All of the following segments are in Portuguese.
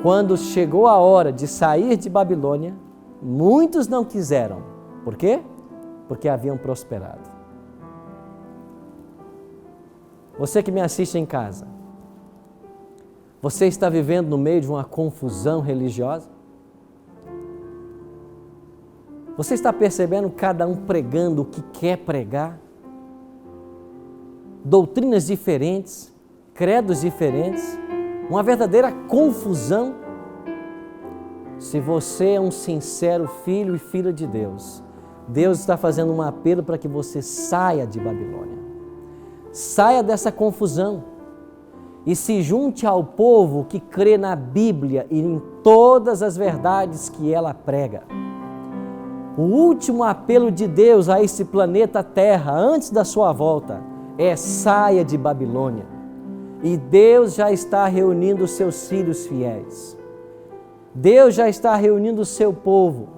quando chegou a hora de sair de Babilônia, muitos não quiseram. Por quê? Porque haviam prosperado. Você que me assiste em casa, você está vivendo no meio de uma confusão religiosa? Você está percebendo cada um pregando o que quer pregar? Doutrinas diferentes, credos diferentes, uma verdadeira confusão. Se você é um sincero filho e filha de Deus, Deus está fazendo um apelo para que você saia de Babilônia. Saia dessa confusão e se junte ao povo que crê na Bíblia e em todas as verdades que ela prega. O último apelo de Deus a esse planeta Terra, antes da sua volta, é: saia de Babilônia. E Deus já está reunindo os seus filhos fiéis. Deus já está reunindo o seu povo,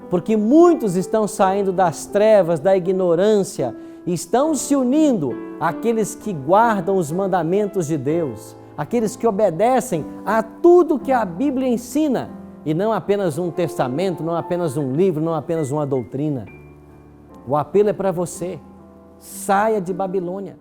porque muitos estão saindo das trevas, da ignorância, e estão se unindo àqueles que guardam os mandamentos de Deus, aqueles que obedecem a tudo que a Bíblia ensina, e não apenas um testamento, não apenas um livro, não apenas uma doutrina. O apelo é para você: saia de Babilônia.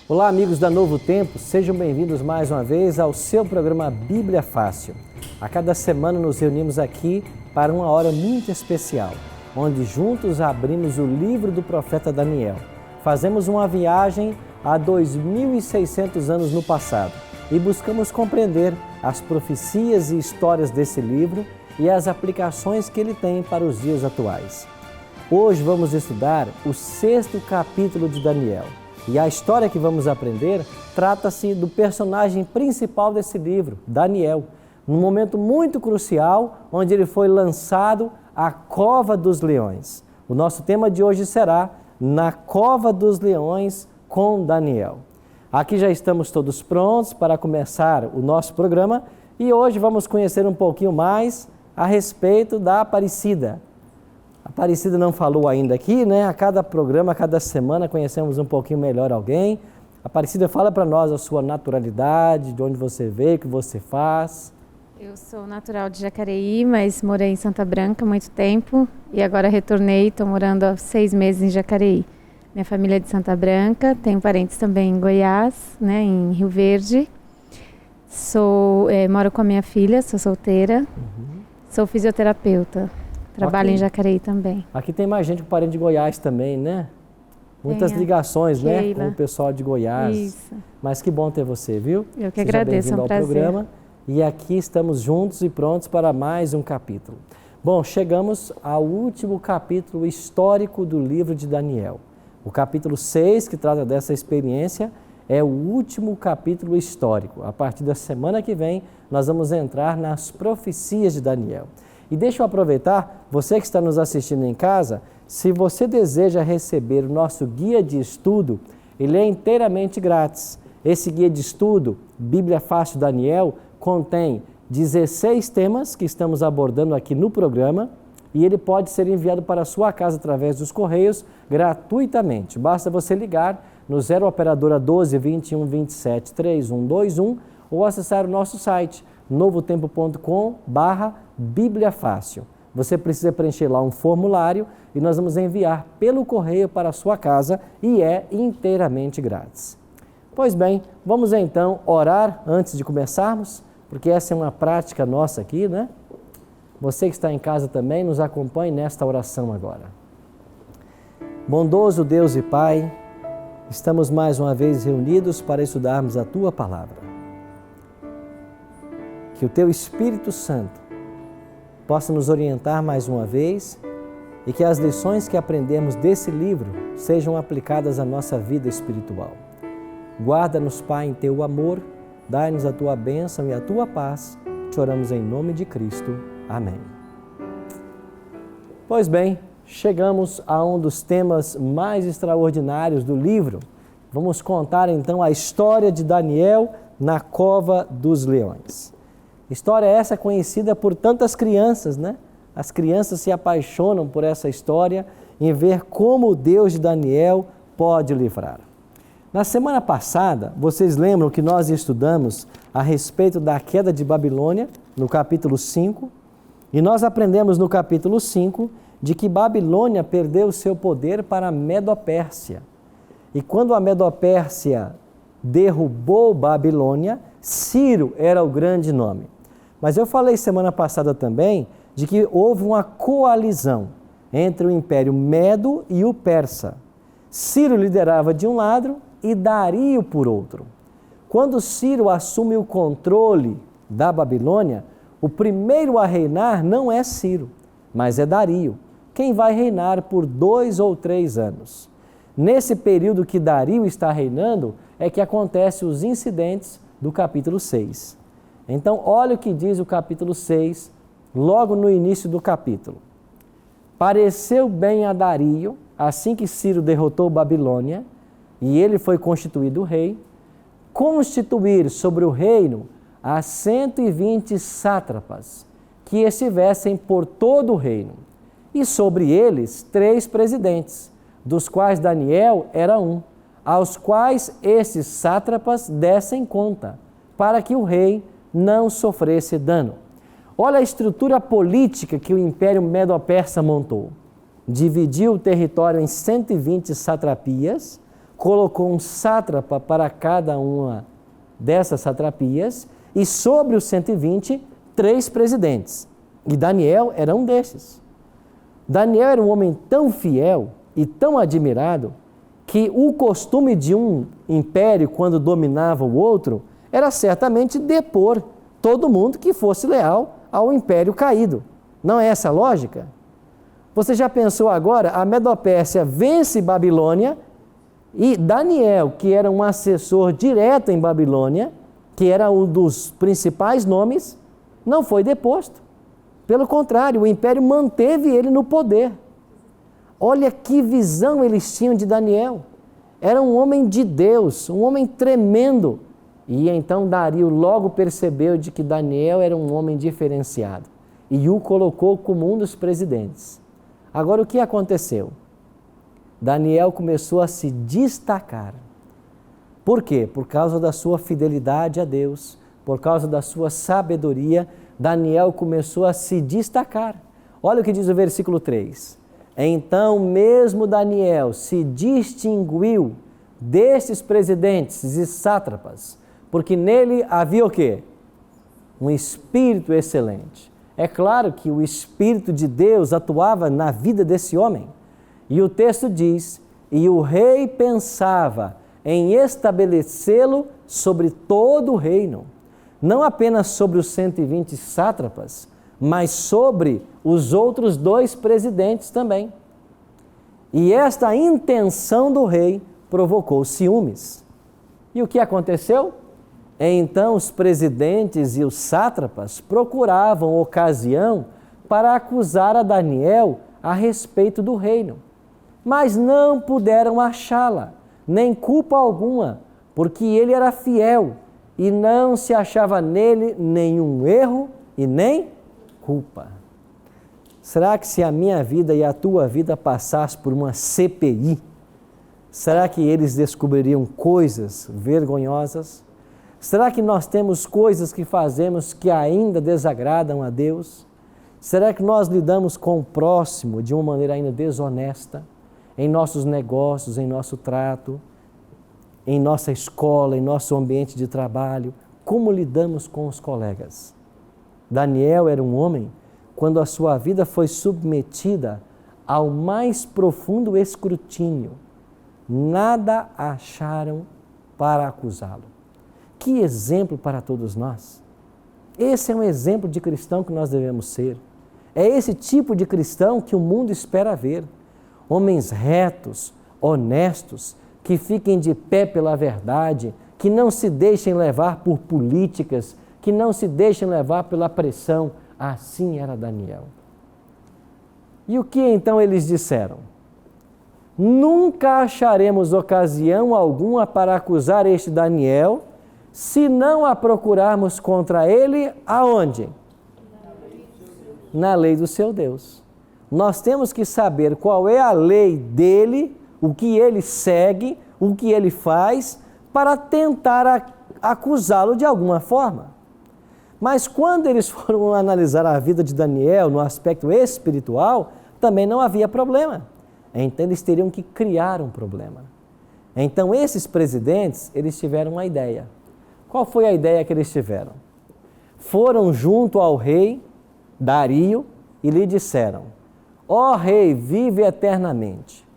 Olá, amigos da Novo Tempo, sejam bem-vindos mais uma vez ao seu programa Bíblia Fácil. A cada semana nos reunimos aqui para uma hora muito especial, onde juntos abrimos o livro do profeta Daniel. Fazemos uma viagem a 2.600 anos no passado e buscamos compreender as profecias e histórias desse livro e as aplicações que ele tem para os dias atuais. Hoje vamos estudar o 6º capítulo de Daniel. E a história que vamos aprender trata-se do personagem principal desse livro, Daniel, num momento muito crucial, onde ele foi lançado à cova dos leões. O nosso tema de hoje será Na Cova dos Leões com Daniel. Aqui já estamos todos prontos para começar o nosso programa e hoje vamos conhecer um pouquinho mais a respeito da Aparecida. A Aparecida não falou ainda aqui, né? A cada programa, a cada semana conhecemos um pouquinho melhor alguém. Aparecida, fala para nós a sua naturalidade, de onde você veio, o que você faz. Eu sou natural de Jacareí, mas morei em Santa Branca há muito tempo e agora retornei, estou morando há 6 meses em Jacareí. Minha família é de Santa Branca, tenho parentes também em Goiás, né, em Rio Verde. Moro com a minha filha, sou solteira, sou fisioterapeuta. Trabalho em Jacareí também. Aqui tem mais gente com parente de Goiás também, né? Muitas ligações, né? Com o pessoal de Goiás. Isso. Mas que bom ter você, viu? Eu que agradeço, é um prazer. Programa. E aqui estamos juntos e prontos para mais um capítulo. Bom, chegamos ao último capítulo histórico do livro de Daniel. O capítulo 6, que trata dessa experiência, é o último capítulo histórico. A partir da semana que vem, nós vamos entrar nas profecias de Daniel. E deixa eu aproveitar, você que está nos assistindo em casa, se você deseja receber o nosso guia de estudo, ele é inteiramente grátis. Esse guia de estudo, Bíblia Fácil Daniel, contém 16 temas que estamos abordando aqui no programa e ele pode ser enviado para a sua casa através dos correios gratuitamente. Basta você ligar no 0 operadora 12 21 27 3121 ou acessar o nosso site novotempo.com/Bíblia Fácil. Você precisa preencher lá um formulário e nós vamos enviar pelo correio para a sua casa e é inteiramente grátis. Pois bem, vamos então orar antes de começarmos, porque essa é uma prática nossa aqui, né? Você que está em casa também, nos acompanhe nesta oração agora. Bondoso Deus e Pai, estamos mais uma vez reunidos para estudarmos a Tua Palavra. Que o Teu Espírito Santo possa nos orientar mais uma vez e que as lições que aprendemos desse livro sejam aplicadas à nossa vida espiritual. Guarda-nos, Pai, em Teu amor dai-nos a tua bênção e a tua paz. Te oramos em nome de Cristo. Amém. Pois bem, chegamos a um dos temas mais extraordinários do livro. Vamos contar então a história de Daniel na cova dos leões. História essa conhecida por tantas crianças, né? As crianças se apaixonam por essa história em ver como o Deus de Daniel pode livrar. Na semana passada, vocês lembram que nós estudamos a respeito da queda de Babilônia, no capítulo 5, e nós aprendemos no capítulo 5 de que Babilônia perdeu o seu poder para a Medo-Pérsia. E quando a Medo-Pérsia derrubou Babilônia, Ciro era o grande nome. Mas eu falei semana passada também de que houve uma coalizão entre o Império Medo e o Persa. Ciro liderava de um lado e Dario por outro. Quando Ciro assume o controle da Babilônia, o primeiro a reinar não é Ciro, mas é Dario, quem vai reinar por 2 ou 3 anos. Nesse período que Dario está reinando, é que acontecem os incidentes do capítulo 6. Então, olha o que diz o capítulo 6, logo no início do capítulo. Pareceu bem a Dario, assim que Ciro derrotou Babilônia, e ele foi constituído rei, constituir sobre o reino as 120 sátrapas, que estivessem por todo o reino, e sobre eles 3 presidentes, dos quais Daniel era um, aos quais esses sátrapas dessem conta, para que o rei não sofresse dano. Olha a estrutura política que o Império Medo-Persa montou. Dividiu o território em 120 satrapias, colocou um sátrapa para cada uma dessas satrapias e sobre os 120, 3 presidentes. E Daniel era um desses. Daniel era um homem tão fiel e tão admirado que o costume de um império, quando dominava o outro, era certamente depor todo mundo que fosse leal ao império caído. Não é essa a lógica? Você já pensou agora? A Medo-Pérsia vence Babilônia e Daniel, que era um assessor direto em Babilônia, que era um dos principais nomes, não foi deposto. Pelo contrário, o império manteve ele no poder. Olha que visão eles tinham de Daniel. Era um homem de Deus, um homem tremendo. E então Dario logo percebeu de que Daniel era um homem diferenciado e o colocou como um dos presidentes. Agora, o que aconteceu? Daniel começou a se destacar. Por quê? Por causa da sua fidelidade a Deus, por causa da sua sabedoria, Daniel começou a se destacar. Olha o que diz o versículo 3. Então mesmo Daniel se distinguiu destes presidentes e sátrapas, porque nele havia o quê? Um espírito excelente. É claro que o Espírito de Deus atuava na vida desse homem. E o texto diz, e o rei pensava em estabelecê-lo sobre todo o reino, não apenas sobre os 120 sátrapas, mas sobre os outros 2 presidentes também. E esta intenção do rei provocou ciúmes. E o que aconteceu? Então os presidentes e os sátrapas procuravam ocasião para acusar a Daniel a respeito do reino, mas não puderam achá-la, nem culpa alguma, porque ele era fiel e não se achava nele nenhum erro e nem culpa. Será que se a minha vida e a tua vida passasse por uma CPI, será que eles descobririam coisas vergonhosas? Será que nós temos coisas que fazemos que ainda desagradam a Deus? Será que nós lidamos com o próximo de uma maneira ainda desonesta? Em nossos negócios, em nosso trato, em nossa escola, em nosso ambiente de trabalho? Como lidamos com os colegas? Daniel era um homem, quando a sua vida foi submetida ao mais profundo escrutínio, nada acharam para acusá-lo. Que exemplo para todos nós! Esse é um exemplo de cristão que nós devemos ser. É esse tipo de cristão que o mundo espera ver. Homens retos, honestos, que fiquem de pé pela verdade, que não se deixem levar por políticas, que não se deixem levar pela pressão. Assim era Daniel. E o que então eles disseram? Nunca acharemos ocasião alguma para acusar este Daniel, se não a procurarmos contra ele, aonde? Na lei do seu Deus. Nós temos que saber qual é a lei dele, o que ele segue, o que ele faz, para tentar acusá-lo de alguma forma. Mas quando eles foram analisar a vida de Daniel no aspecto espiritual, também não havia problema. Então eles teriam que criar um problema. Então esses presidentes, eles tiveram uma ideia. Qual foi a ideia que eles tiveram? Foram junto ao rei Dario e lhe disseram: ó rei, vive eternamente.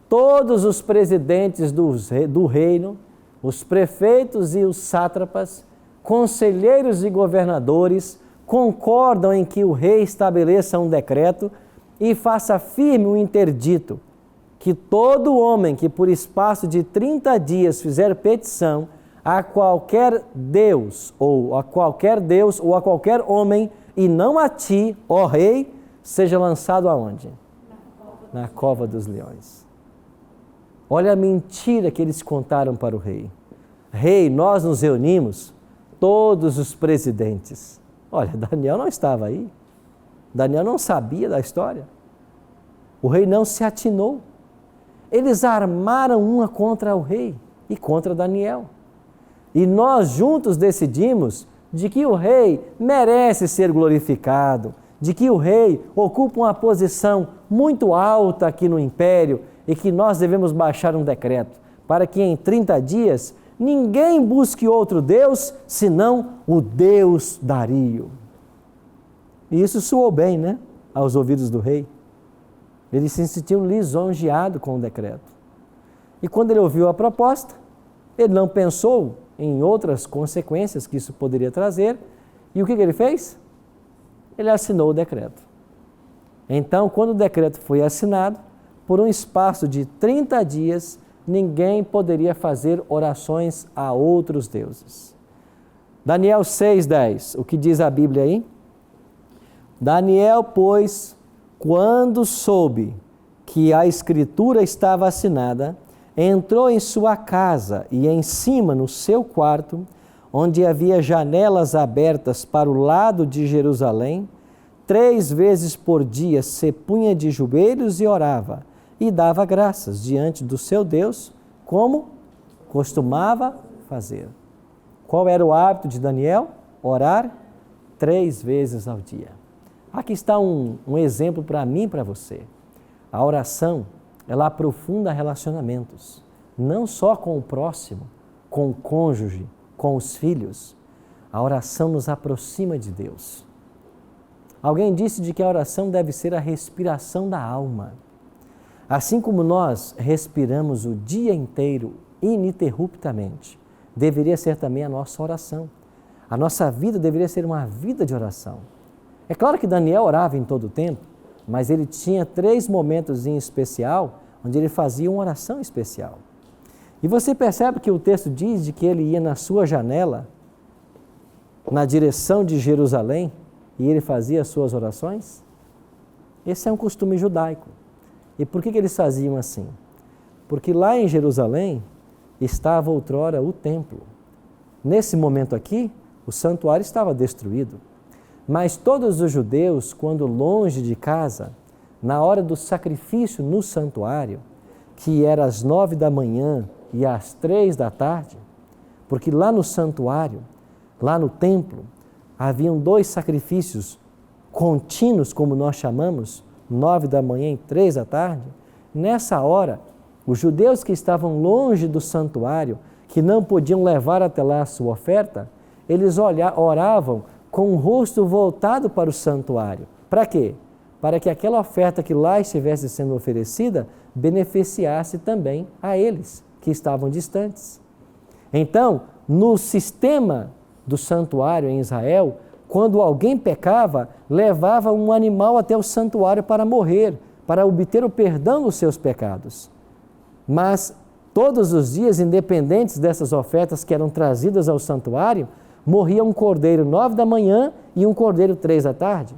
Todos os presidentes do reino, os prefeitos e os sátrapas, conselheiros e governadores, concordam em que o rei estabeleça um decreto e faça firme um interdito, que todo homem que por espaço de 30 dias fizer petição a qualquer Deus ou a qualquer homem, e não a ti, ó rei, seja lançado aonde? Na cova dos leões. Olha a mentira que eles contaram para o rei. Rei, nós nos reunimos, todos os presidentes. Olha, Daniel não estava aí. Daniel não sabia da história. O rei não se atinou. Eles armaram uma contra o rei e contra Daniel. E nós juntos decidimos de que o rei merece ser glorificado, de que o rei ocupa uma posição muito alta aqui no império e que nós devemos baixar um decreto para que em 30 dias ninguém busque outro Deus senão o Deus Dario. E isso soou bem, né? Aos ouvidos do rei. Ele se sentiu lisonjeado com o decreto. E quando ele ouviu a proposta, ele não pensou em outras consequências que isso poderia trazer. E o que ele fez? Ele assinou o decreto. Então, quando o decreto foi assinado, por um espaço de 30 dias, ninguém poderia fazer orações a outros deuses. Daniel 6:10, o que diz a Bíblia aí? Daniel, pois, quando soube que a escritura estava assinada, entrou em sua casa e em cima no seu quarto, onde havia janelas abertas para o lado de Jerusalém, 3 vezes por dia se punha de joelhos e orava, e dava graças diante do seu Deus, como costumava fazer. Qual era o hábito de Daniel? Orar 3 vezes ao dia. Aqui está um exemplo para mim e para você. A oração, ela aprofunda relacionamentos, não só com o próximo, com o cônjuge, com os filhos. A oração nos aproxima de Deus. Alguém disse de que a oração deve ser a respiração da alma. Assim como nós respiramos o dia inteiro, ininterruptamente, deveria ser também a nossa oração. A nossa vida deveria ser uma vida de oração. É claro que Daniel orava em todo o tempo, mas ele tinha 3 momentos em especial, onde ele fazia uma oração especial. E você percebe que o texto diz de que ele ia na sua janela, na direção de Jerusalém, e ele fazia as suas orações? Esse é um costume judaico. E por que eles faziam assim? Porque lá em Jerusalém estava outrora o templo. Nesse momento aqui, o santuário estava destruído. Mas todos os judeus, quando longe de casa, na hora do sacrifício no santuário, que era às 9 da manhã e às 3 da tarde, porque lá no santuário, lá no templo, haviam 2 sacrifícios contínuos, como nós chamamos, 9 da manhã e 3 da tarde. Nessa hora, os judeus que estavam longe do santuário, que não podiam levar até lá a sua oferta, eles oravam com o rosto voltado para o santuário. Para quê? Para que aquela oferta que lá estivesse sendo oferecida beneficiasse também a eles, que estavam distantes. Então, no sistema do santuário em Israel, quando alguém pecava, levava um animal até o santuário para morrer, para obter o perdão dos seus pecados. Mas Todos os dias, independentes dessas ofertas que eram trazidas ao santuário, morria um cordeiro 9 da manhã e um cordeiro 3 da tarde.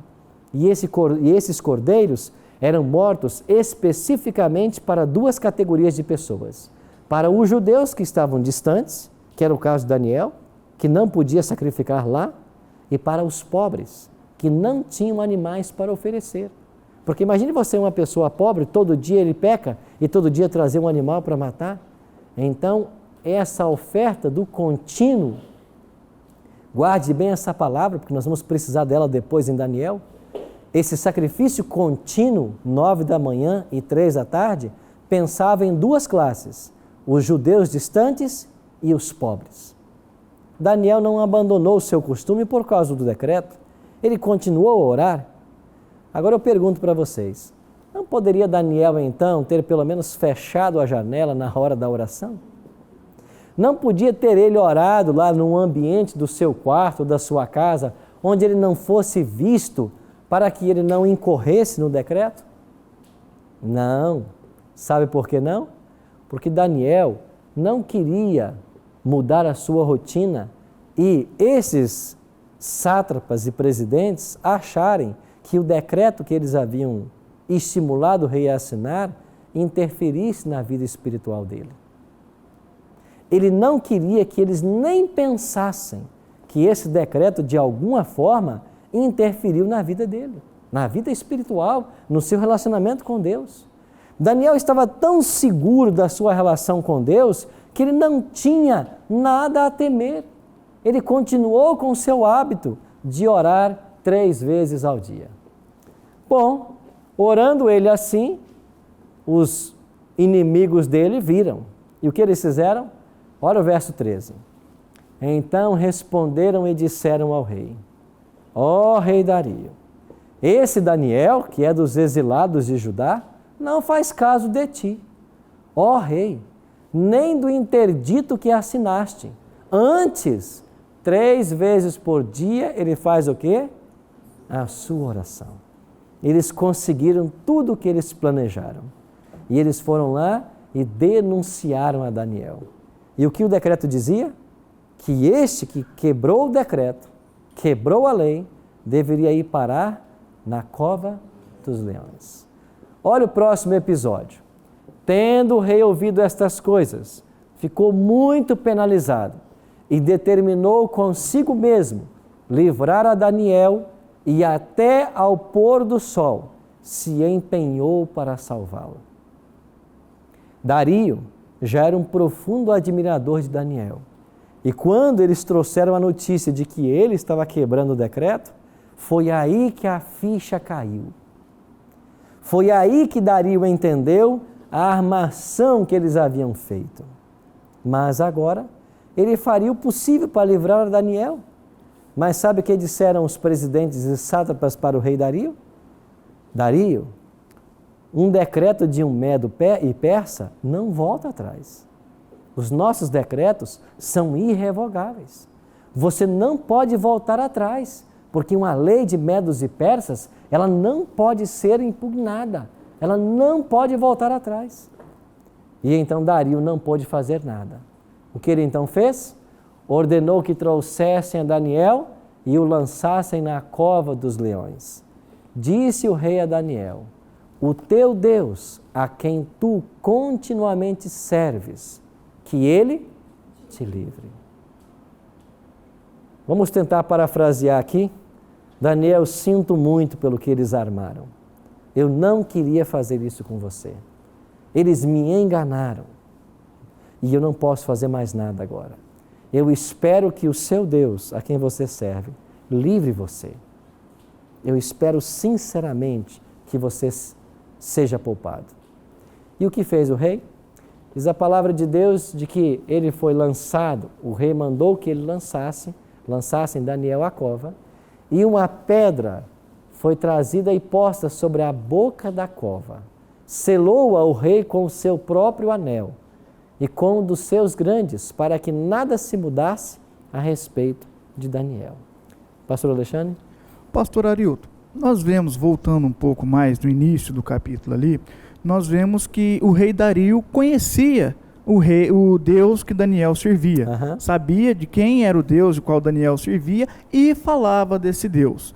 E esses cordeiros eram mortos especificamente para duas categorias de pessoas. Para os judeus que estavam distantes, que era o caso de Daniel, que não podia sacrificar lá, e para os pobres, que não tinham animais para oferecer. Porque imagine você uma pessoa pobre, todo dia ele peca e todo dia trazer um animal para matar. Então, essa oferta do contínuo, guarde bem essa palavra, porque nós vamos precisar dela depois em Daniel. Esse sacrifício contínuo, 9 da manhã e 3 da tarde, pensava em duas classes, os judeus distantes e os pobres. Daniel não abandonou o seu costume por causa do decreto, ele continuou a orar. Agora eu pergunto para vocês, não poderia Daniel então ter pelo menos fechado a janela na hora da oração? Não podia ter ele orado lá no ambiente do seu quarto, da sua casa, onde ele não fosse visto, para que ele não incorresse no decreto? Não. Sabe por que não? Porque Daniel não queria mudar a sua rotina e esses sátrapas e presidentes acharem que o decreto que eles haviam estimulado o rei a assinar interferisse na vida espiritual dele. Ele não queria que eles nem pensassem que esse decreto, de alguma forma, interferiu na vida dele, na vida espiritual, no seu relacionamento com Deus. Daniel estava tão seguro da sua relação com Deus que ele não tinha nada a temer. Ele continuou com o seu hábito de orar 3 vezes ao dia. Bom, orando ele assim, os inimigos dele viram. E o que eles fizeram? Olha o verso 13. Então responderam e disseram ao rei: ó rei Dario, esse Daniel, que é dos exilados de Judá, não faz caso de ti, ó rei, nem do interdito que assinaste. Antes, 3 vezes por dia, ele faz o quê? A sua oração. Eles conseguiram tudo o que eles planejaram. E eles foram lá e denunciaram a Daniel. E o que o decreto dizia? Que este que quebrou o decreto, quebrou a lei, deveria ir parar na cova dos leões. Olha o próximo episódio. Tendo o rei ouvido estas coisas, ficou muito penalizado e determinou consigo mesmo livrar a Daniel e até ao pôr do sol se empenhou para salvá-lo. Dario já era um profundo admirador de Daniel. E quando eles trouxeram a notícia de que ele estava quebrando o decreto, foi aí que a ficha caiu. Foi aí que Dario entendeu a armação que eles haviam feito. Mas agora, ele faria o possível para livrar a Daniel. Mas sabe o que disseram os presidentes e sátrapas para o rei Dario? Dario, um decreto de um medo e persa não volta atrás. Os nossos decretos são irrevogáveis. Você não pode voltar atrás, porque uma lei de medos e persas, ela não pode ser impugnada, ela não pode voltar atrás. E então Dario não pôde fazer nada. O que ele então fez? Ordenou que trouxessem a Daniel e o lançassem na cova dos leões. Disse o rei a Daniel: o teu Deus, a quem tu continuamente serves, que ele te livre. Vamos tentar parafrasear aqui. Daniel, sinto muito pelo que eles armaram. Eu não queria fazer isso com você. Eles me enganaram. E eu não posso fazer mais nada agora. Eu espero que o seu Deus, a quem você serve, livre você. Eu espero sinceramente que você seja poupado. E o que fez o rei? Diz a palavra de Deus de que ele foi lançado, o rei mandou que ele lançassem Daniel à cova, e uma pedra foi trazida e posta sobre a boca da cova. Selou-a o rei com o seu próprio anel e com um dos seus grandes, para que nada se mudasse a respeito de Daniel. Pastor Alexandre? Pastor Arilton, nós vemos, voltando um pouco mais no início do capítulo ali, nós vemos que o rei Dario conhecia o Deus que Daniel servia. Aham. Sabia de quem era o Deus de qual Daniel servia e falava desse Deus.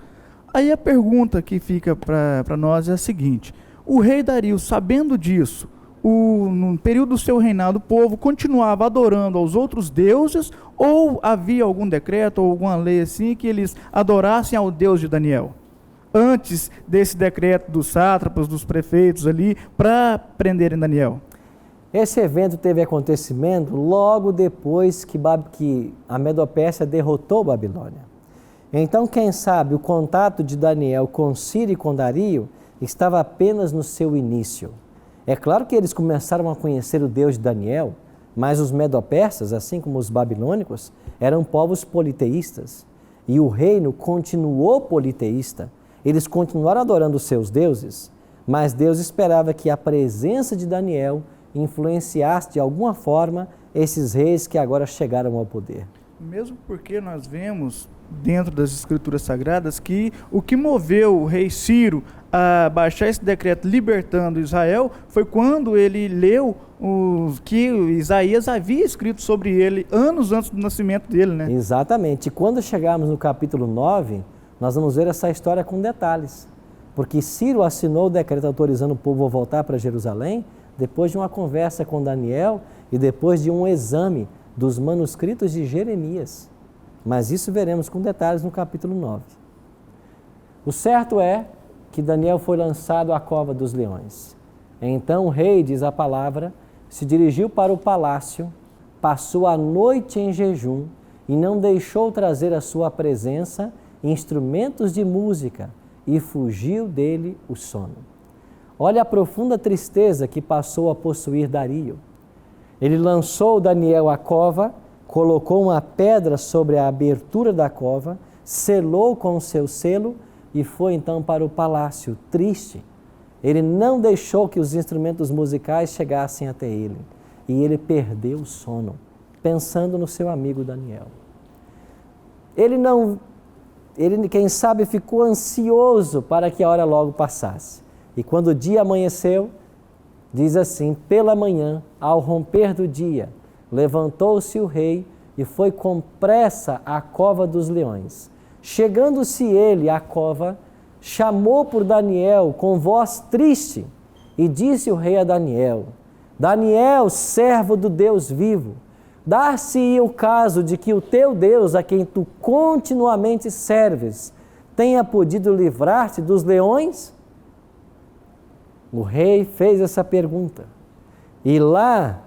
Aí a pergunta que fica para nós é a seguinte: o rei Dario, sabendo disso, no período do seu reinado, o povo continuava adorando aos outros deuses, ou havia algum decreto ou alguma lei assim que eles adorassem ao Deus de Daniel? Antes desse decreto dos sátrapas, dos prefeitos ali, para prenderem Daniel. Esse evento teve acontecimento logo depois que a Medo-Pérsia derrotou a Babilônia. Então, quem sabe, o contato de Daniel com Ciro e com Dario estava apenas no seu início. É claro que eles começaram a conhecer o Deus de Daniel, mas os Medo-Persas, assim como os babilônicos, eram povos politeístas. E o reino continuou politeísta. Eles continuaram adorando os seus deuses, mas Deus esperava que a presença de Daniel influenciasse de alguma forma esses reis que agora chegaram ao poder. Mesmo porque nós vemos dentro das Escrituras Sagradas que o que moveu o rei Ciro a baixar esse decreto libertando Israel foi quando ele leu o que Isaías havia escrito sobre ele anos antes do nascimento dele, né? Exatamente. E quando chegarmos no capítulo 9, nós vamos ver essa história com detalhes. Porque Ciro assinou o decreto autorizando o povo a voltar para Jerusalém depois de uma conversa com Daniel e depois de um exame dos manuscritos de Jeremias. Mas isso veremos com detalhes no capítulo 9. O certo é que Daniel foi lançado à cova dos leões. Então o rei, diz a palavra, se dirigiu para o palácio, passou a noite em jejum e não deixou trazer à sua presença instrumentos de música e fugiu dele o sono. Olha a profunda tristeza que passou a possuir Dario. Ele lançou Daniel à cova, colocou uma pedra sobre a abertura da cova, selou com o seu selo e foi então para o palácio, triste. Ele não deixou que os instrumentos musicais chegassem até ele. E ele perdeu o sono, pensando no seu amigo Daniel. Ele, quem sabe, ficou ansioso para que a hora logo passasse. E quando o dia amanheceu, diz assim: pela manhã, ao romper do dia, levantou-se o rei e foi com pressa à cova dos leões. Chegando-se ele à cova, chamou por Daniel com voz triste e disse o rei a Daniel: Daniel, servo do Deus vivo, dar-se-ia o caso de que o teu Deus, a quem tu continuamente serves, tenha podido livrar-te dos leões? O rei fez essa pergunta e lá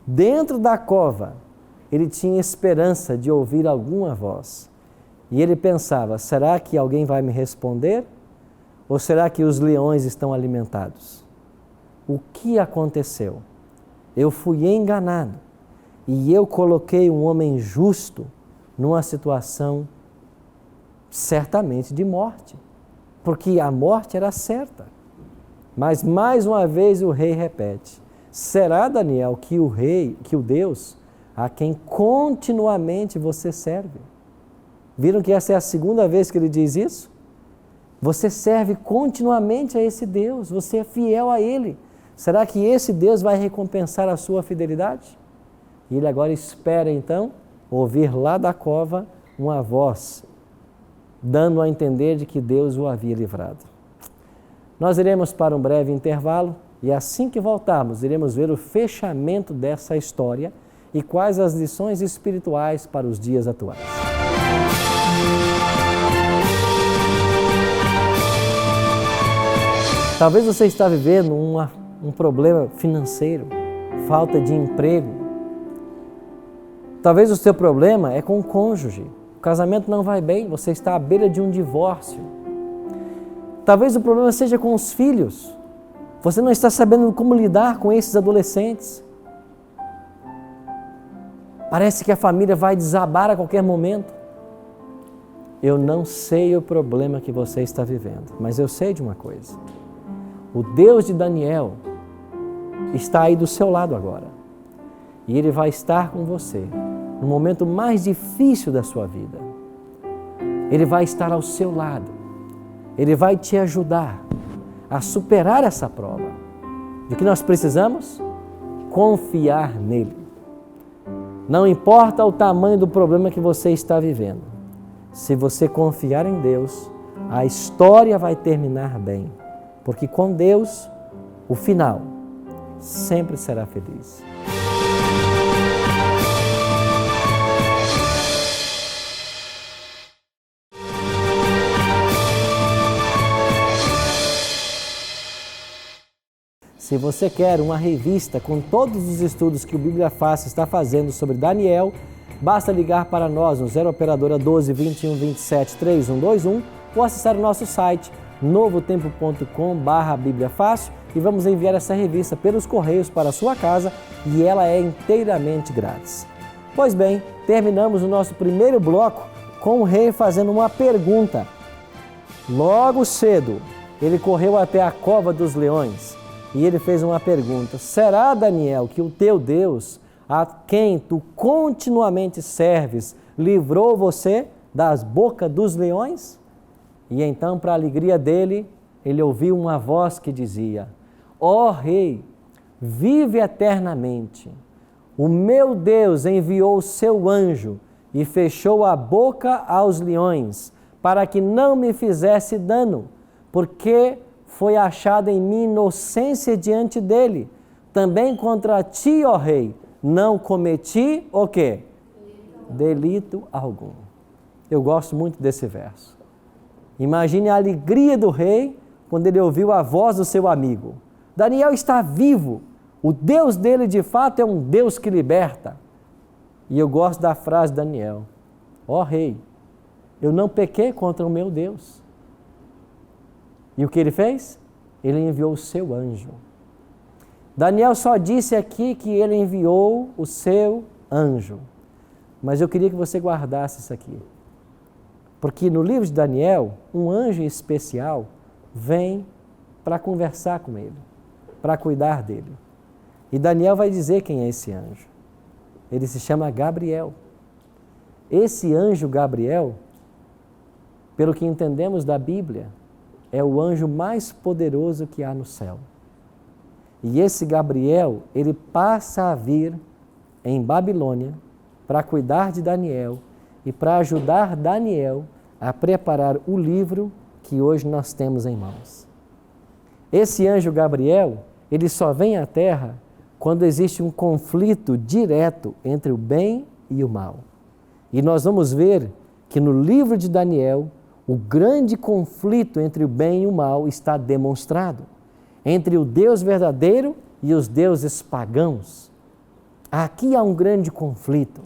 dentro da cova ele tinha esperança de ouvir alguma voz. E ele pensava: será que alguém vai me responder? Ou será que os leões estão alimentados? O que aconteceu? Eu fui enganado e eu coloquei um homem justo numa situação certamente de morte, porque a morte era certa. Mas mais uma vez o rei repete: será, Daniel, que o Deus a quem continuamente você serve? Viram que essa é a segunda vez que ele diz isso? Você serve continuamente a esse Deus, você é fiel a Ele. Será que esse Deus vai recompensar a sua fidelidade? E ele agora espera então ouvir lá da cova uma voz, dando a entender de que Deus o havia livrado. Nós iremos para um breve intervalo e assim que voltarmos, iremos ver o fechamento dessa história e quais as lições espirituais para os dias atuais. Talvez você está vivendo um problema financeiro, falta de emprego. Talvez o seu problema é com o cônjuge. O casamento não vai bem, você está à beira de um divórcio. Talvez o problema seja com os filhos. Você não está sabendo como lidar com esses adolescentes. Parece que a família vai desabar a qualquer momento. Eu não sei o problema que você está vivendo, mas eu sei de uma coisa. O Deus de Daniel está aí do seu lado agora. E Ele vai estar com você no momento mais difícil da sua vida. Ele vai estar ao seu lado. Ele vai te ajudar a superar essa prova. De que nós precisamos? confiar nele. Não importa o tamanho do problema que você está vivendo, se você confiar em Deus, a história vai terminar bem, porque com Deus, o final sempre será feliz. Se você quer uma revista com todos os estudos que o Bíblia Fácil está fazendo sobre Daniel, basta ligar para nós no 0 operadora 12 21 27 3121 ou acessar o nosso site novotempo.com/Bíblia Fácil e vamos enviar essa revista pelos correios para a sua casa e ela é inteiramente grátis. Pois bem, terminamos o nosso primeiro bloco com o rei fazendo uma pergunta. Logo cedo, ele correu até a cova dos leões e ele fez uma pergunta: será, Daniel, que o teu Deus, a quem tu continuamente serves, livrou você das bocas dos leões? E então, para a alegria dele, ele ouviu uma voz que dizia: ó rei, vive eternamente. O meu Deus enviou o seu anjo e fechou a boca aos leões, para que não me fizesse dano, porque foi achada em mim inocência diante dele. Também contra ti, ó rei, não cometi o quê? Delito algum. Eu gosto muito desse verso. Imagine a alegria do rei quando ele ouviu a voz do seu amigo. Daniel está vivo. O Deus dele, de fato, é um Deus que liberta. E eu gosto da frase de Daniel: ó rei, eu não pequei contra o meu Deus. E o que ele fez? Ele enviou o seu anjo. Daniel só disse aqui que ele enviou o seu anjo. Mas eu queria que você guardasse isso aqui. Porque no livro de Daniel, um anjo especial vem para conversar com ele, para cuidar dele. E Daniel vai dizer quem é esse anjo. Ele se chama Gabriel. Esse anjo Gabriel, pelo que entendemos da Bíblia, é o anjo mais poderoso que há no céu. E esse Gabriel, ele passa a vir em Babilônia para cuidar de Daniel e para ajudar Daniel a preparar o livro que hoje nós temos em mãos. Esse anjo Gabriel, ele só vem à Terra quando existe um conflito direto entre o bem e o mal. E nós vamos ver que no livro de Daniel, o grande conflito entre o bem e o mal está demonstrado. Entre o Deus verdadeiro e os deuses pagãos. Aqui há um grande conflito.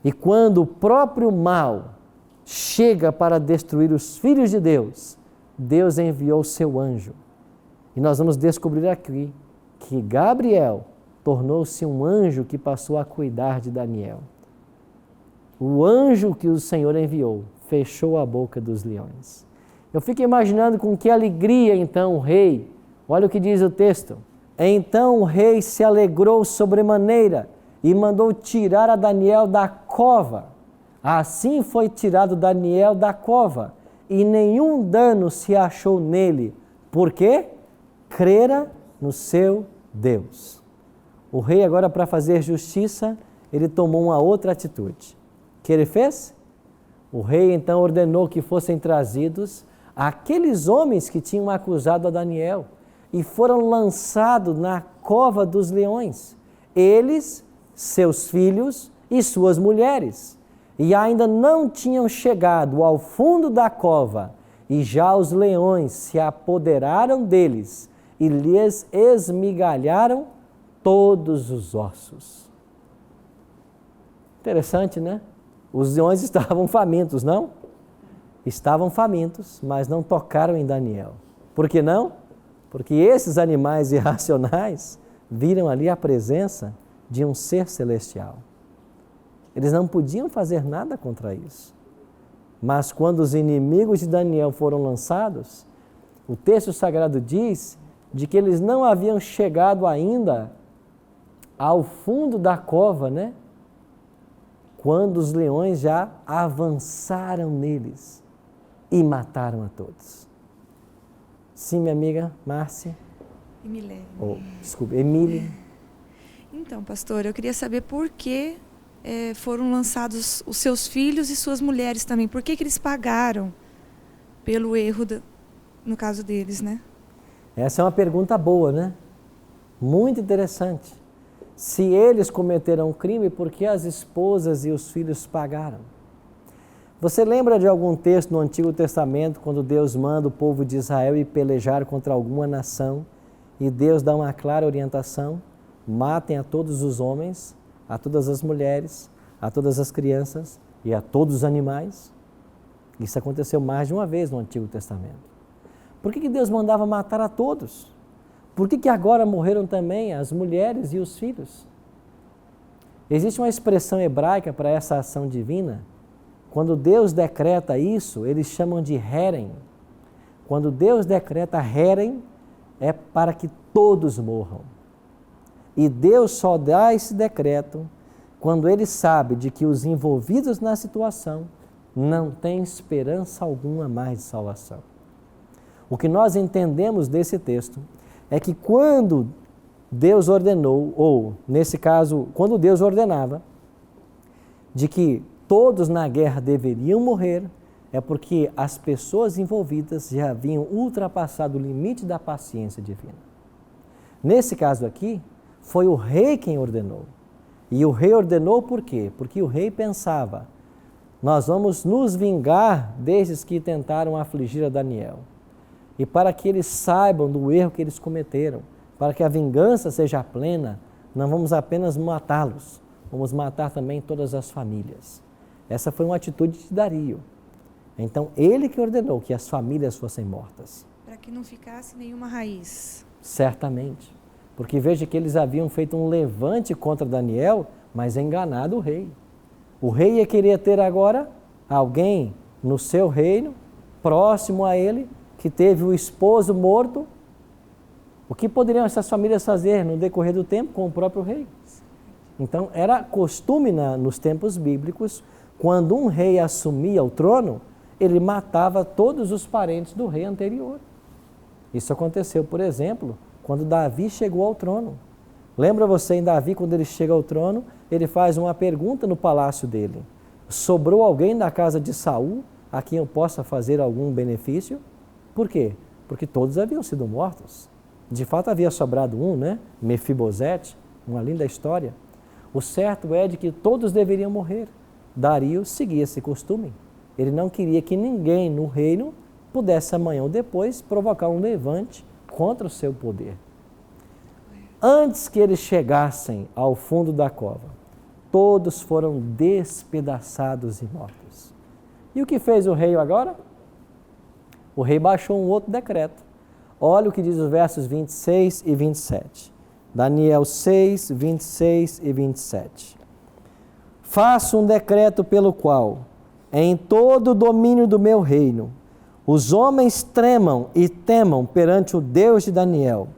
E quando o próprio mal chega para destruir os filhos de Deus, Deus enviou o seu anjo. E nós vamos descobrir aqui que Gabriel tornou-se um anjo que passou a cuidar de Daniel. O anjo que o Senhor enviou fechou a boca dos leões. Eu fico imaginando com que alegria então o rei, olha o que diz o texto: então o rei se alegrou sobremaneira e mandou tirar a Daniel da cova. Assim foi tirado Daniel da cova e nenhum dano se achou nele, porque crera no seu Deus. O rei agora, para fazer justiça, ele tomou uma outra atitude. O que ele fez? O rei então ordenou que fossem trazidos aqueles homens que tinham acusado a Daniel e foram lançados na cova dos leões. Eles, seus filhos e suas mulheres. E ainda não tinham chegado ao fundo da cova e já os leões se apoderaram deles e lhes esmigalharam todos os ossos. Interessante, né? Os leões estavam famintos, não? Estavam famintos, mas não tocaram em Daniel. Por que não? Porque esses animais irracionais viram ali a presença de um ser celestial. Eles não podiam fazer nada contra isso. Mas quando os inimigos de Daniel foram lançados, o texto sagrado diz de que eles não haviam chegado ainda ao fundo da cova, né? Quando os leões já avançaram neles e mataram a todos. Sim, minha amiga Márcia. Emília. Emília. Então, pastor, eu queria saber por que foram lançados os seus filhos e suas mulheres também. Por que eles pagaram pelo erro, no caso deles, né? Essa é uma pergunta boa, né? Muito interessante. Se eles cometeram um crime, por que as esposas e os filhos pagaram? Você lembra de algum texto no Antigo Testamento, quando Deus manda o povo de Israel ir pelejar contra alguma nação, e Deus dá uma clara orientação: matem a todos os homens, a todas as mulheres, a todas as crianças e a todos os animais? Isso aconteceu mais de uma vez no Antigo Testamento. Por que Deus mandava matar a todos? Por que agora morreram também as mulheres e os filhos? Existe uma expressão hebraica para essa ação divina. Quando Deus decreta isso, eles chamam de herem. Quando Deus decreta herem, é para que todos morram. E Deus só dá esse decreto quando Ele sabe de que os envolvidos na situação não têm esperança alguma mais de salvação. O que nós entendemos desse texto é que quando Deus ordenou, ou nesse caso, quando Deus ordenava de que todos na guerra deveriam morrer, é porque as pessoas envolvidas já haviam ultrapassado o limite da paciência divina. Nesse caso aqui, foi o rei quem ordenou. E o rei ordenou por quê? Porque o rei pensava: nós vamos nos vingar desses que tentaram afligir a Daniel. E para que eles saibam do erro que eles cometeram, para que a vingança seja plena, não vamos apenas matá-los, vamos matar também todas as famílias. Essa foi uma atitude de Dario. Então, ele que ordenou que as famílias fossem mortas. Para que não ficasse nenhuma raiz. Certamente. Porque veja que eles haviam feito um levante contra Daniel, mas enganado o rei. O rei ia querer ter agora alguém no seu reino, próximo a ele, que teve o esposo morto. O que poderiam essas famílias fazer no decorrer do tempo com o próprio rei? Então, era costume nos tempos bíblicos, quando um rei assumia o trono, ele matava todos os parentes do rei anterior. Isso aconteceu, por exemplo, quando Davi chegou ao trono. Lembra você em Davi, quando ele chega ao trono, ele faz uma pergunta no palácio dele: sobrou alguém da casa de Saul a quem eu possa fazer algum benefício? Por quê? Porque todos haviam sido mortos. De fato havia sobrado um, né? Mefibosete, uma linda história. O certo é de que todos deveriam morrer. Dario seguia esse costume. Ele não queria que ninguém no reino pudesse amanhã ou depois provocar um levante contra o seu poder. Antes que eles chegassem ao fundo da cova, todos foram despedaçados e mortos. E o que fez o rei agora? O rei baixou um outro decreto. Olha o que diz os versos 26 e 27. Daniel 6, 26 e 27. Faço um decreto pelo qual, em todo o domínio do meu reino, os homens tremam e temam perante o Deus de Daniel,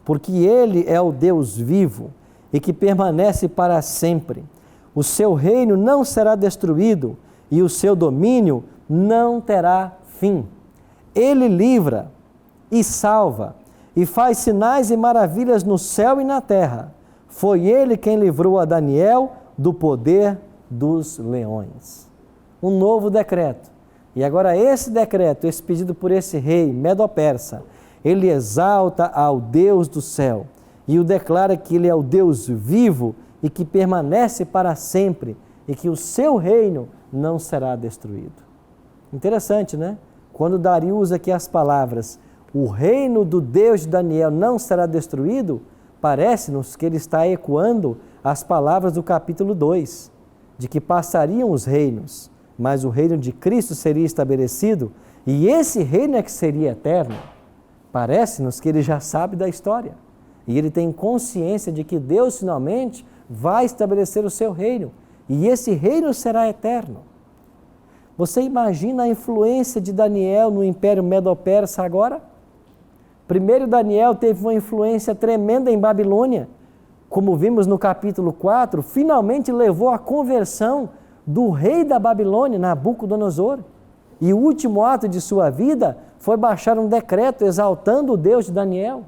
porque ele é o Deus vivo e que permanece para sempre. O seu reino não será destruído e o seu domínio não terá fim. Ele livra e salva e faz sinais e maravilhas no céu e na terra. Foi ele quem livrou a Daniel do poder dos leões. Um novo decreto. E agora esse decreto, expedido por esse rei medo-persa, ele exalta ao Deus do céu e o declara que ele é o Deus vivo e que permanece para sempre e que o seu reino não será destruído. Interessante, né? Quando Dario usa aqui as palavras, o reino do Deus de Daniel não será destruído, parece-nos que ele está ecoando as palavras do capítulo 2, de que passariam os reinos, mas o reino de Cristo seria estabelecido e esse reino é que seria eterno. Parece-nos que ele já sabe da história e ele tem consciência de que Deus finalmente vai estabelecer o seu reino e esse reino será eterno. Você imagina a influência de Daniel no Império Medo-Persa agora? Primeiro, Daniel teve uma influência tremenda em Babilônia. Como vimos no capítulo 4, finalmente levou à conversão do rei da Babilônia, Nabucodonosor. E o último ato de sua vida foi baixar um decreto exaltando o Deus de Daniel.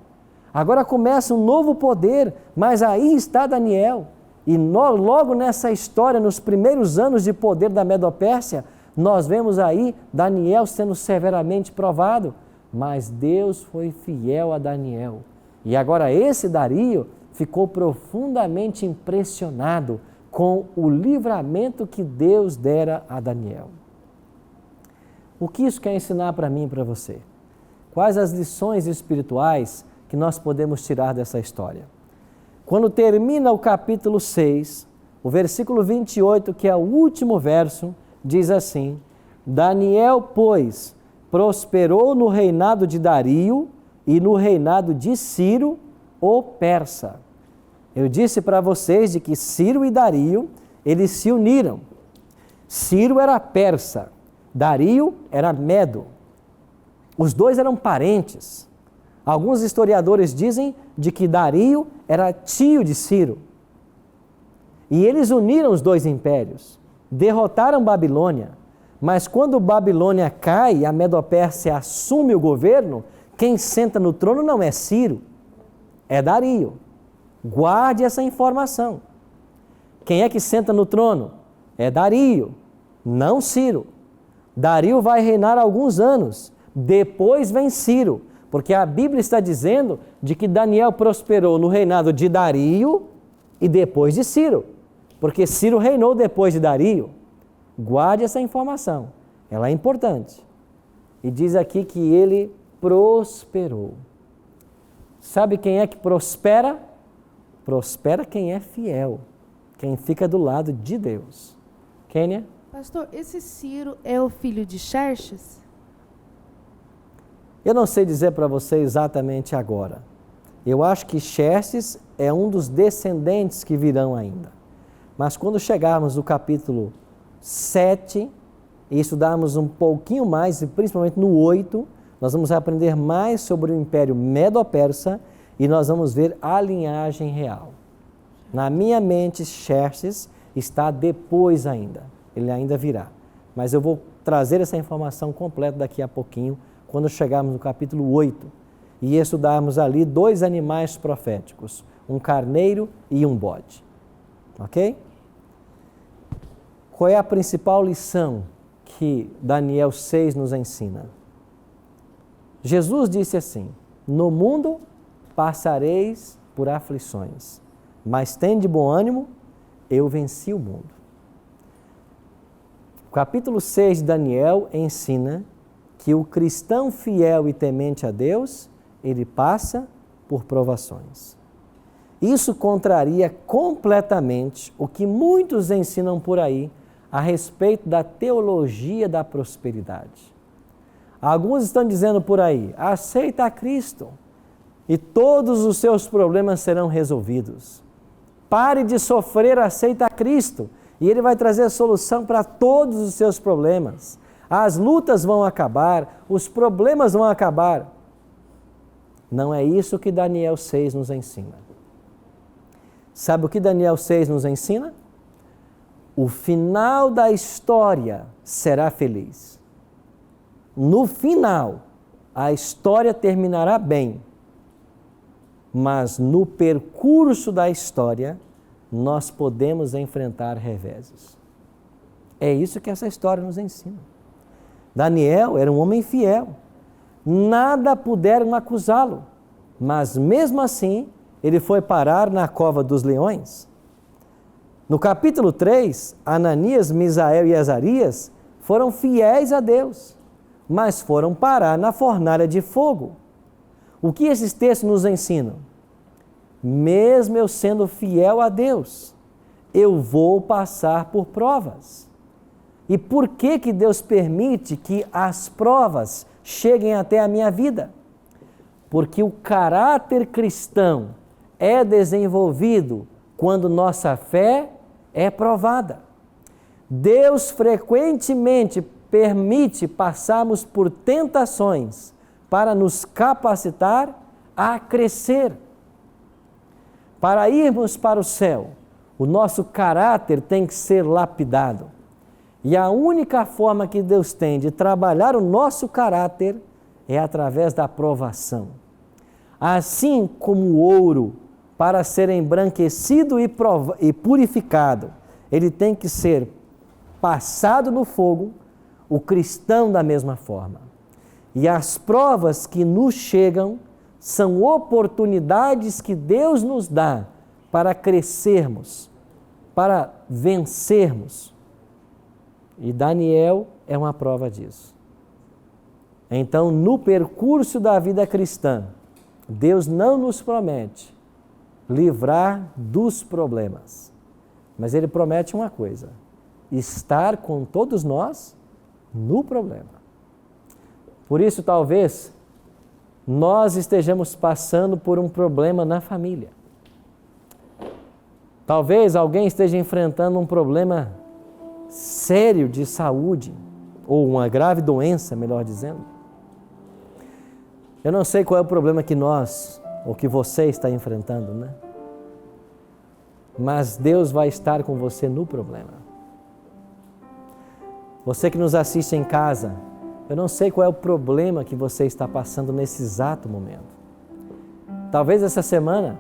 Agora começa um novo poder, mas aí está Daniel. E logo nessa história, nos primeiros anos de poder da Medo-Pérsia, nós vemos aí Daniel sendo severamente provado. Mas Deus foi fiel a Daniel. E agora esse Dario ficou profundamente impressionado com o livramento que Deus dera a Daniel. O que isso quer ensinar para mim e para você? Quais as lições espirituais que nós podemos tirar dessa história? Quando termina o capítulo 6, o versículo 28, que é o último verso, diz assim: Daniel, pois, prosperou no reinado de Dario e no reinado de Ciro, o persa. Eu disse para vocês de que Ciro e Dario, eles se uniram. Ciro era persa, Dario era medo. Os dois eram parentes. Alguns historiadores dizem de que Dario era tio de Ciro. E eles uniram os dois impérios, derrotaram Babilônia. Mas quando Babilônia cai e a Medo-Pérsia assume o governo, quem senta no trono não é Ciro, é Dario. Guarde essa informação. Quem é que senta no trono? É Dario, não Ciro. Dario vai reinar alguns anos, depois vem Ciro, porque a Bíblia está dizendo de que Daniel prosperou no reinado de Dario e depois de Ciro, porque Ciro reinou depois de Dario. Guarde essa informação, ela é importante. E diz aqui que ele prosperou. Sabe quem é que prospera? Prospera quem é fiel, quem fica do lado de Deus. Kênia? Pastor, esse Ciro é o filho de Xerxes? Eu não sei dizer para você exatamente agora. Eu acho que Xerxes é um dos descendentes que virão ainda. Mas quando chegarmos no capítulo 7 e estudarmos um pouquinho mais, e principalmente no 8, nós vamos aprender mais sobre o Império Medo-Persa e nós vamos ver a linhagem real. Na minha mente, Xerxes está depois ainda, ele ainda virá. Mas eu vou trazer essa informação completa daqui a pouquinho, quando chegarmos no capítulo 8 e estudarmos ali 2 animais proféticos, um carneiro e um bode. Ok? Qual é a principal lição que Daniel 6 nos ensina? Jesus disse assim: no mundo passareis por aflições, mas tende bom ânimo, eu venci o mundo. O capítulo 6 de Daniel ensina que o cristão fiel e temente a Deus, ele passa por provações. Isso contraria completamente o que muitos ensinam por aí a respeito da teologia da prosperidade. Alguns estão dizendo por aí: aceita a Cristo e todos os seus problemas serão resolvidos. Pare de sofrer, aceita a Cristo e Ele vai trazer a solução para todos os seus problemas. As lutas vão acabar, os problemas vão acabar. Não é isso que Daniel 6 nos ensina. Sabe o que Daniel 6 nos ensina? O final da história será feliz. No final, a história terminará bem. Mas no percurso da história, nós podemos enfrentar reveses. É isso que essa história nos ensina. Daniel era um homem fiel. Nada puderam acusá-lo. Mas mesmo assim, ele foi parar na cova dos leões. No capítulo 3, Ananias, Misael e Azarias foram fiéis a Deus, mas foram parar na fornalha de fogo. O que esses textos nos ensinam? Mesmo eu sendo fiel a Deus, eu vou passar por provas. E por que Deus permite que as provas cheguem até a minha vida? Porque o caráter cristão é desenvolvido quando nossa fé é provada. Deus frequentemente permite passarmos por tentações para nos capacitar a crescer. Para irmos para o céu, o nosso caráter tem que ser lapidado. E a única forma que Deus tem de trabalhar o nosso caráter é através da provação. Assim como o ouro, para ser embranquecido e purificado, ele tem que ser passado no fogo, o cristão da mesma forma. E as provas que nos chegam são oportunidades que Deus nos dá para crescermos, para vencermos. E Daniel é uma prova disso. Então, no percurso da vida cristã, Deus não nos promete livrar dos problemas, mas Ele promete uma coisa: estar com todos nós no problema. Por isso, talvez, nós estejamos passando por um problema na família. Talvez alguém esteja enfrentando um problema sério de saúde, ou uma grave doença, melhor dizendo. Eu não sei qual é o problema que nós, ou que você está enfrentando, né? Mas Deus vai estar com você no problema. Você que nos assiste em casa, eu não sei qual é o problema que você está passando nesse exato momento. Talvez essa semana,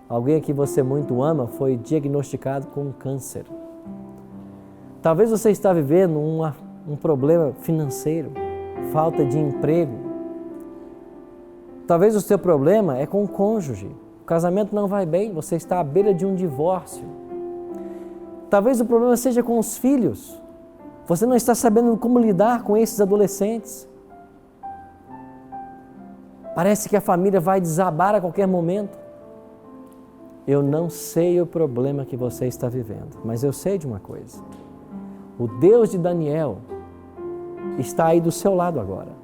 alguém que você muito ama foi diagnosticado com câncer. Talvez você está vivendo um problema financeiro, falta de emprego. Talvez o seu problema é com o cônjuge. O casamento não vai bem, você está à beira de um divórcio. Talvez o problema seja com os filhos. Você não está sabendo como lidar com esses adolescentes. Parece que a família vai desabar a qualquer momento. Eu não sei o problema que você está vivendo, mas eu sei de uma coisa. O Deus de Daniel está aí do seu lado agora.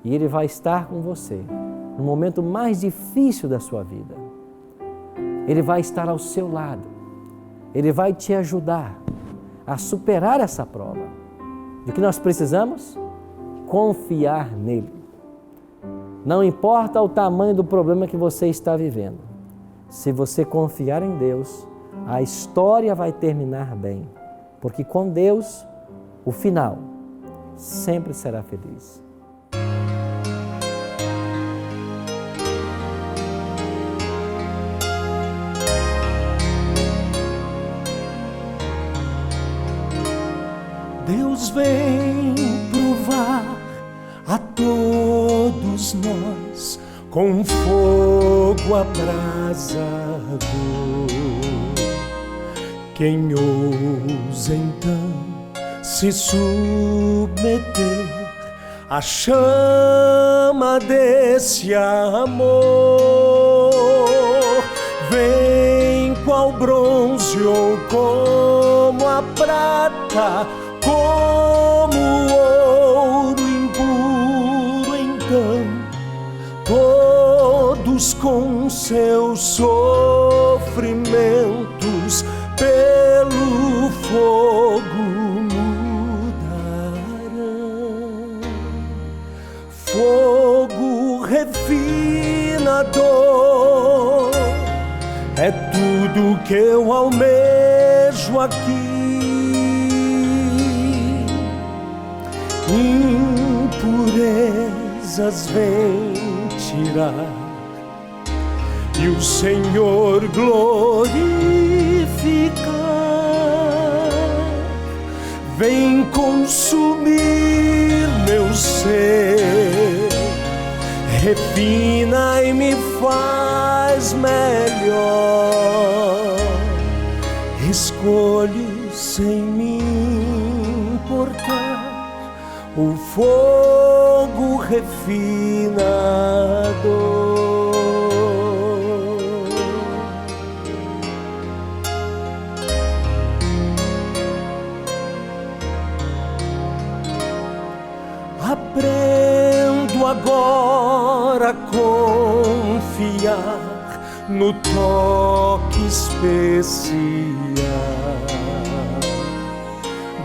E Ele vai estar com você no momento mais difícil da sua vida. Ele vai estar ao seu lado. Ele vai te ajudar a superar essa prova. De que nós precisamos? Confiar nele. Não importa o tamanho do problema que você está vivendo. Se você confiar em Deus, a história vai terminar bem. Porque com Deus, o final sempre será feliz. Deus vem provar a todos nós com fogo abrasador. Quem ousa então se submeter à chama desse amor, vem qual bronze ou como a prata, como ouro impuro, então todos com seus sofrimentos pelo fogo mudarão. Fogo refinador é tudo que eu almejo aqui. Impurezas vem tirar e o Senhor glorificar. Vem consumir meu ser, refina e me faz melhor. Escolho sem me importar o fogo refinador. Aprendo agora a confiar no toque especial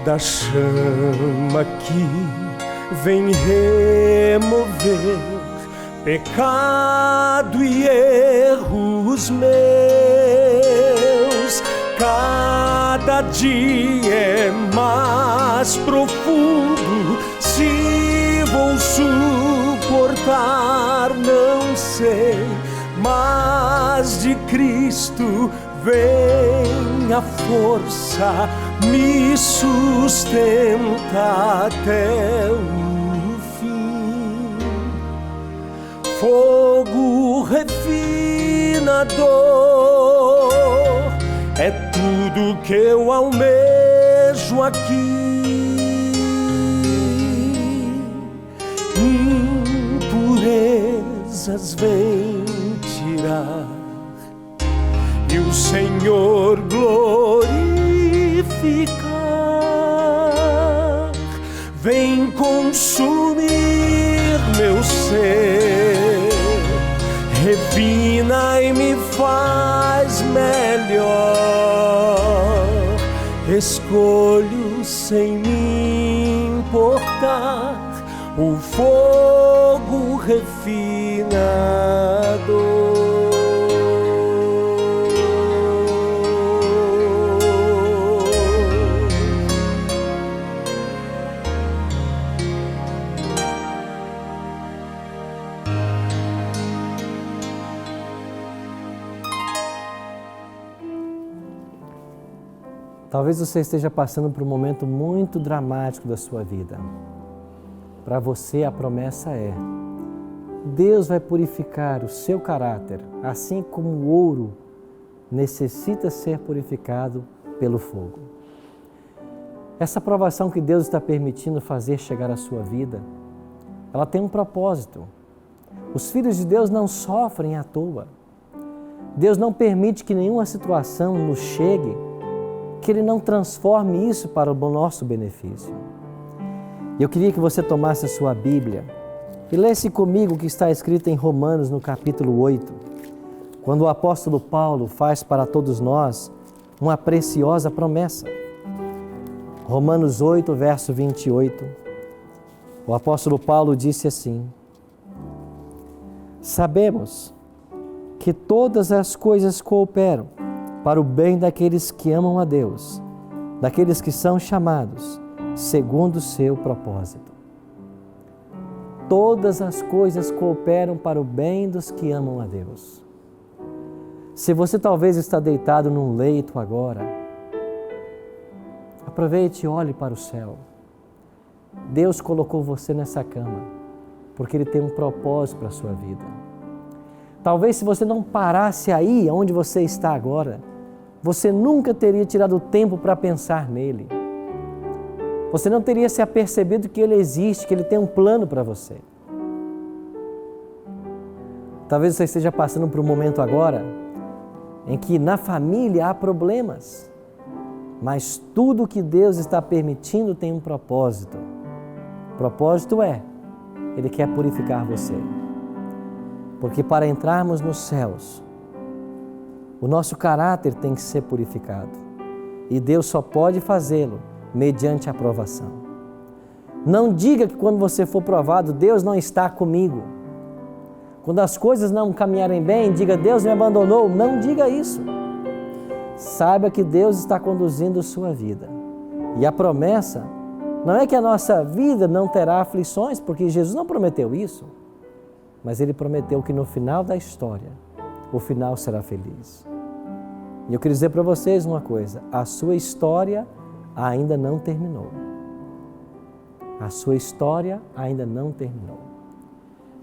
da chama que vem remover pecado e erros meus. Cada dia é mais profundo, se vou suportar, não sei. mas de Cristo vem a força, me sustenta até o fim. Fogo refinador é tudo que eu almejo aqui. Impurezas vem tirar e o Senhor glorificar. Vem consumir meu ser, refina e me faz melhor. Escolho sem me importar o fogo refinador. Talvez você esteja passando por um momento muito dramático da sua vida. Para você a promessa é: Deus vai purificar o seu caráter, assim como o ouro necessita ser purificado pelo fogo. Essa provação que Deus está permitindo fazer chegar à sua vida, ela tem um propósito. Os filhos de Deus não sofrem à toa. Deus não permite que nenhuma situação nos chegue que Ele não transforme isso para o nosso benefício. Eu queria que você tomasse a sua Bíblia e lesse comigo o que está escrito em Romanos, no capítulo 8, quando o apóstolo Paulo faz para todos nós uma preciosa promessa. Romanos 8, verso 28, o apóstolo Paulo disse assim: sabemos que todas as coisas cooperam para o bem daqueles que amam a Deus, daqueles que são chamados segundo o seu propósito. Todas as coisas cooperam para o bem dos que amam a Deus. Se você talvez está deitado num leito agora, aproveite e olhe para o céu. Deus colocou você nessa cama porque Ele tem um propósito para a sua vida. Talvez se você não parasse aí onde você está agora, você nunca teria tirado tempo para pensar nele. Você não teria se apercebido que Ele existe, que Ele tem um plano para você. Talvez você esteja passando por um momento agora em que na família há problemas, mas tudo que Deus está permitindo tem um propósito. O propósito é, Ele quer purificar você. Porque para entrarmos nos céus, o nosso caráter tem que ser purificado. E Deus só pode fazê-lo mediante a aprovação. Não diga que quando você for provado, Deus não está comigo. Quando as coisas não caminharem bem, diga: Deus me abandonou. Não diga isso. Saiba que Deus está conduzindo sua vida. E a promessa não é que a nossa vida não terá aflições, porque Jesus não prometeu isso. Mas Ele prometeu que no final da história, o final será feliz. E eu queria dizer para vocês uma coisa: a sua história ainda não terminou. A sua história ainda não terminou.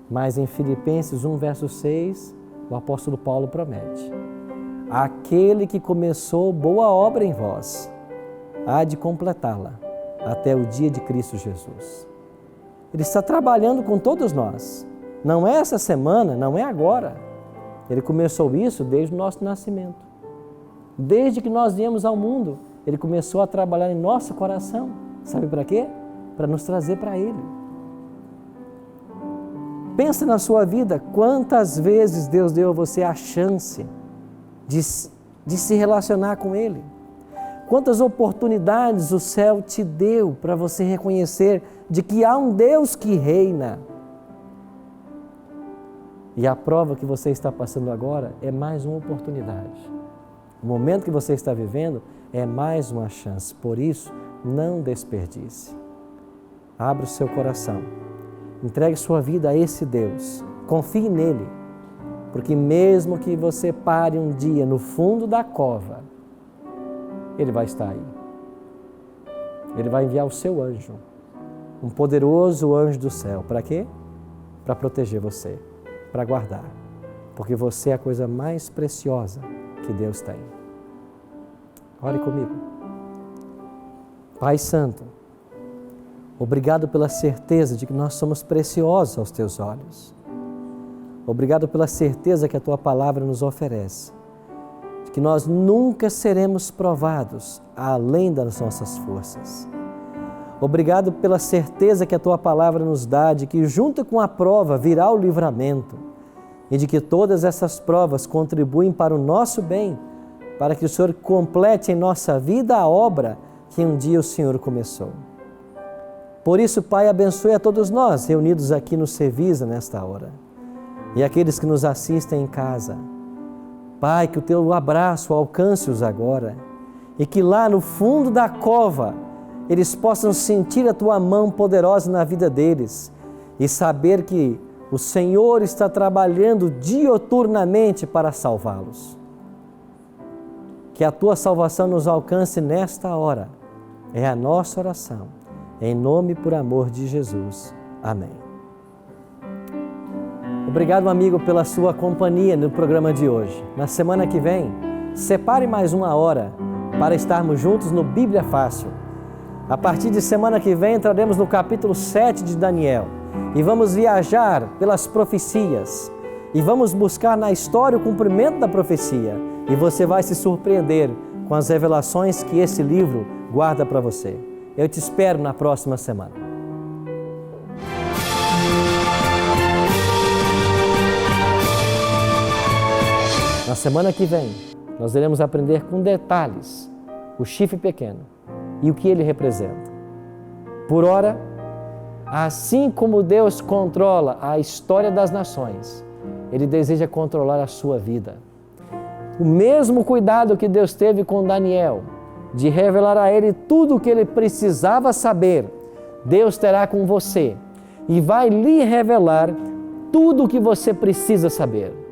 Mas em Filipenses 1, verso 6, o apóstolo Paulo promete: aquele que começou boa obra em vós, há de completá-la até o dia de Cristo Jesus. Ele está trabalhando com todos nós. Não é essa semana, não é agora. Ele começou isso desde o nosso nascimento. Desde que nós viemos ao mundo, Ele começou a trabalhar em nosso coração. Sabe para quê? Para nos trazer para Ele. Pensa na sua vida, quantas vezes Deus deu a você a chance de se relacionar com Ele. Quantas oportunidades o céu te deu para você reconhecer de que há um Deus que reina. E a prova que você está passando agora é mais uma oportunidade. O momento que você está vivendo é mais uma chance. Por isso, não desperdice. Abra o seu coração. Entregue sua vida a esse Deus. Confie nele. Porque mesmo que você pare um dia no fundo da cova, Ele vai estar aí. Ele vai enviar o seu anjo, um poderoso anjo do céu. Para quê? Para proteger você, para guardar. Porque você é a coisa mais preciosa que Deus tem. Ore comigo. Pai Santo, obrigado pela certeza de que nós somos preciosos aos Teus olhos. Obrigado pela certeza que a Tua Palavra nos oferece, de que nós nunca seremos provados além das nossas forças. Obrigado pela certeza que a Tua Palavra nos dá de que junto com a prova virá o livramento e de que todas essas provas contribuem para o nosso bem, para que o Senhor complete em nossa vida a obra que um dia o Senhor começou. Por isso, Pai, abençoe a todos nós reunidos aqui no Cevisa nesta hora e aqueles que nos assistem em casa. Pai, que o Teu abraço alcance-os agora e que lá no fundo da cova eles possam sentir a Tua mão poderosa na vida deles e saber que o Senhor está trabalhando dioturnamente para salvá-los. Que a Tua salvação nos alcance nesta hora. É a nossa oração. Em nome e por amor de Jesus. Amém. Obrigado, amigo, pela sua companhia no programa de hoje. Na semana que vem, separe mais uma hora para estarmos juntos no Bíblia Fácil. A partir de semana que vem, entraremos no capítulo 7 de Daniel e vamos viajar pelas profecias e vamos buscar na história o cumprimento da profecia. E você vai se surpreender com as revelações que esse livro guarda para você. Eu te espero na próxima semana. Na semana que vem, nós iremos aprender com detalhes o chifre pequeno e o que ele representa. Por ora, assim como Deus controla a história das nações, Ele deseja controlar a sua vida. O mesmo cuidado que Deus teve com Daniel, de revelar a ele tudo o que ele precisava saber, Deus terá com você e vai lhe revelar tudo o que você precisa saber.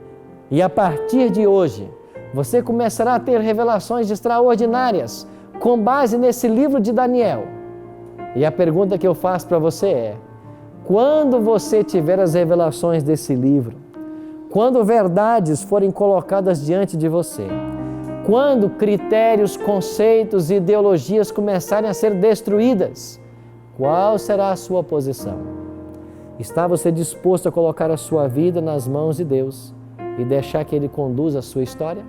E a partir de hoje, você começará a ter revelações extraordinárias com base nesse livro de Daniel. E a pergunta que eu faço para você é: quando você tiver as revelações desse livro, quando verdades forem colocadas diante de você, quando critérios, conceitos e ideologias começarem a ser destruídas, qual será a sua posição? Está você disposto a colocar a sua vida nas mãos de Deus e deixar que Ele conduza a sua história?